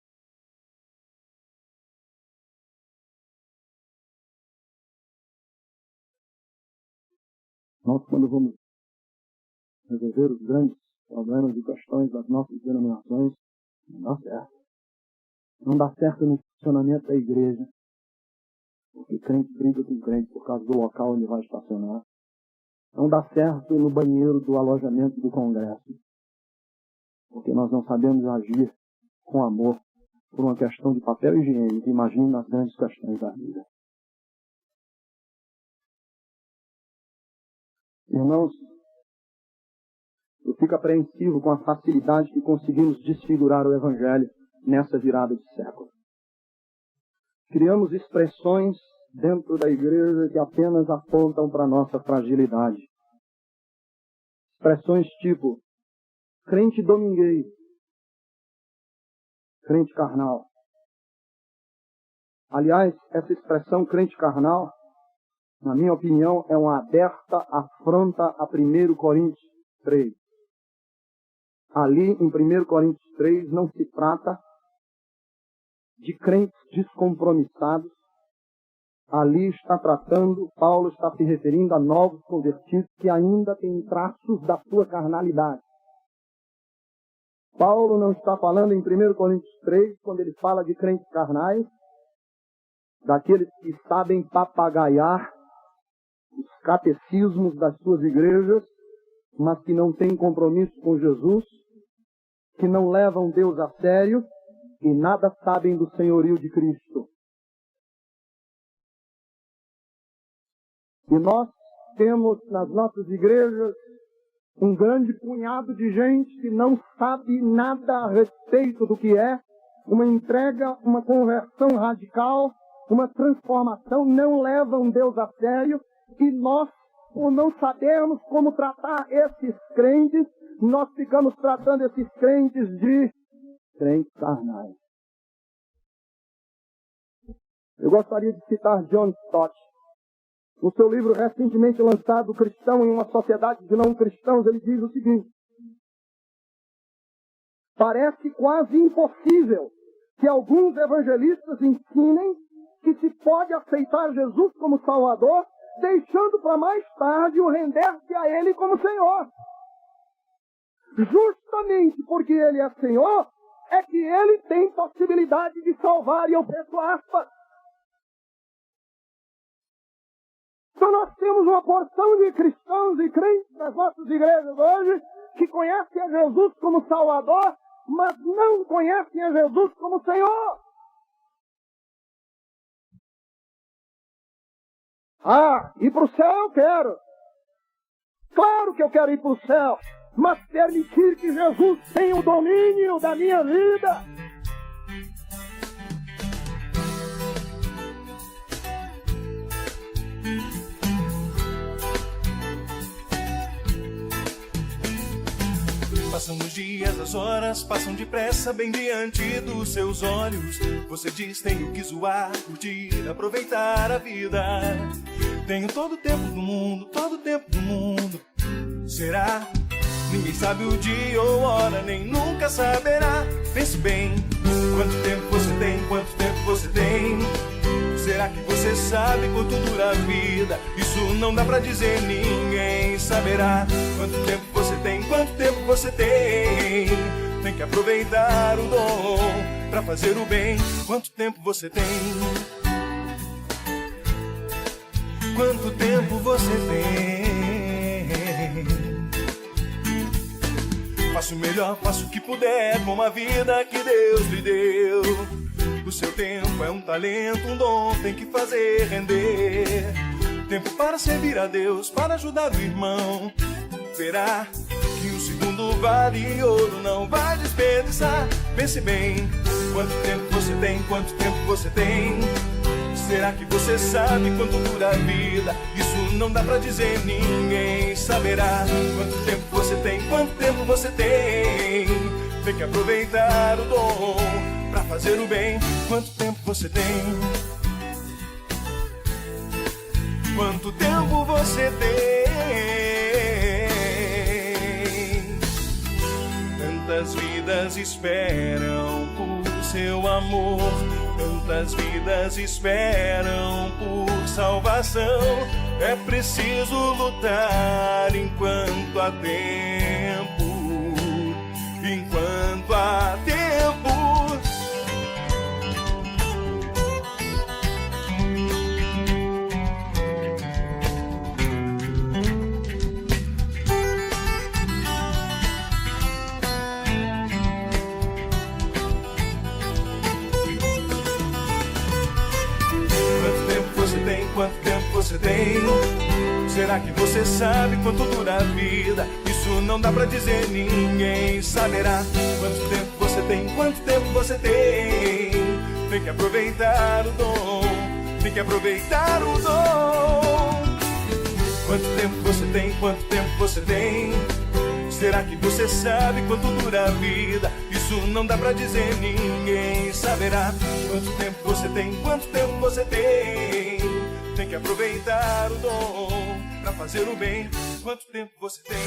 Nós, quando vamos resolver os grandes problemas e questões das nossas denominações, não dá certo. Não dá certo no funcionamento da igreja, porque crente briga com crente por causa do local onde vai estacionar. Não dá certo no banheiro do alojamento do congresso, porque nós não sabemos agir com amor por uma questão de papel higiênico. Imagine nas grandes questões da vida. Irmãos, eu fico apreensivo com a facilidade que conseguimos desfigurar o Evangelho nessa virada de século. Criamos expressões dentro da igreja que apenas apontam para a nossa fragilidade. Expressões tipo crente domingueiro, crente carnal. Aliás, essa expressão crente carnal, na minha opinião, é uma aberta afronta a 1 Coríntios 3. Ali, em 1 Coríntios 3, não se trata de crentes descompromissados. Ali está tratando, Paulo está se referindo a novos convertidos que ainda têm traços da sua carnalidade. Paulo não está falando em 1 Coríntios 3, quando ele fala de crentes carnais, daqueles que sabem papagaiar os catecismos das suas igrejas, mas que não têm compromisso com Jesus, que não levam Deus a sério e nada sabem do senhorio de Cristo. E nós temos nas nossas igrejas um grande punhado de gente que não sabe nada a respeito do que é uma entrega, uma conversão radical, uma transformação, não levam Deus a sério, e nós, por não sabermos como tratar esses crentes, nós ficamos tratando esses crentes de crentes carnais. Eu gostaria de citar John Stott. No seu livro recentemente lançado, Cristão em uma Sociedade de Não Cristãos, ele diz o seguinte: parece quase impossível que alguns evangelistas ensinem que se pode aceitar Jesus como Salvador, deixando para mais tarde o render-se a Ele como Senhor. Justamente porque Ele é Senhor, é que Ele tem possibilidade de salvar, e eu peço aspas. Então nós temos uma porção de cristãos e crentes nas nossas igrejas hoje que conhecem a Jesus como Salvador, mas não conhecem a Jesus como Senhor. Ah, ir para o céu eu quero. Claro que eu quero ir para o céu, mas permitir que Jesus tenha o domínio da minha vida. Passam os dias, as horas passam depressa bem diante dos seus olhos. Você diz, tenho que zoar, curtir, aproveitar a vida. Tenho todo o tempo do mundo, todo o tempo do mundo. Será? Ninguém sabe o dia ou hora, nem nunca saberá. Pense bem, quanto tempo você tem, quanto tempo você tem? Será que você sabe quanto dura a vida? Isso não dá pra dizer, ninguém saberá. Quanto tempo você tem, quanto tempo você tem? Tem que aproveitar o dom pra fazer o bem. Quanto tempo você tem? Quanto tempo você tem? Faça o melhor, faça o que puder com a vida que Deus lhe deu. O seu tempo é um talento, um dom, tem que fazer render. Tempo para servir a Deus, para ajudar o irmão. Verá que um segundo vale ouro, não vai desperdiçar. Pense bem, quanto tempo você tem, quanto tempo você tem? Será que você sabe quanto dura a vida? Isso não dá pra dizer, ninguém saberá. Quanto tempo você tem, quanto tempo você tem? Tem que aproveitar o dom pra fazer o bem. Quanto tempo você tem? Quanto tempo você tem? Tantas vidas esperam por seu amor, tantas vidas esperam por salvação. É preciso lutar enquanto há tempo, enquanto há tempo. Quanto tempo você tem? Será que você sabe quanto dura a vida? Isso não dá pra dizer, ninguém saberá. Quanto tempo você tem? Quanto tempo você tem? Tem que aproveitar o dom, tem que aproveitar o dom. Quanto tempo você tem? Quanto tempo você tem? Será que você sabe quanto dura a vida? Isso não dá pra dizer, ninguém saberá. Quanto tempo você tem? Quanto tempo você tem? Tem que aproveitar o dom pra fazer o bem. Quanto tempo você tem?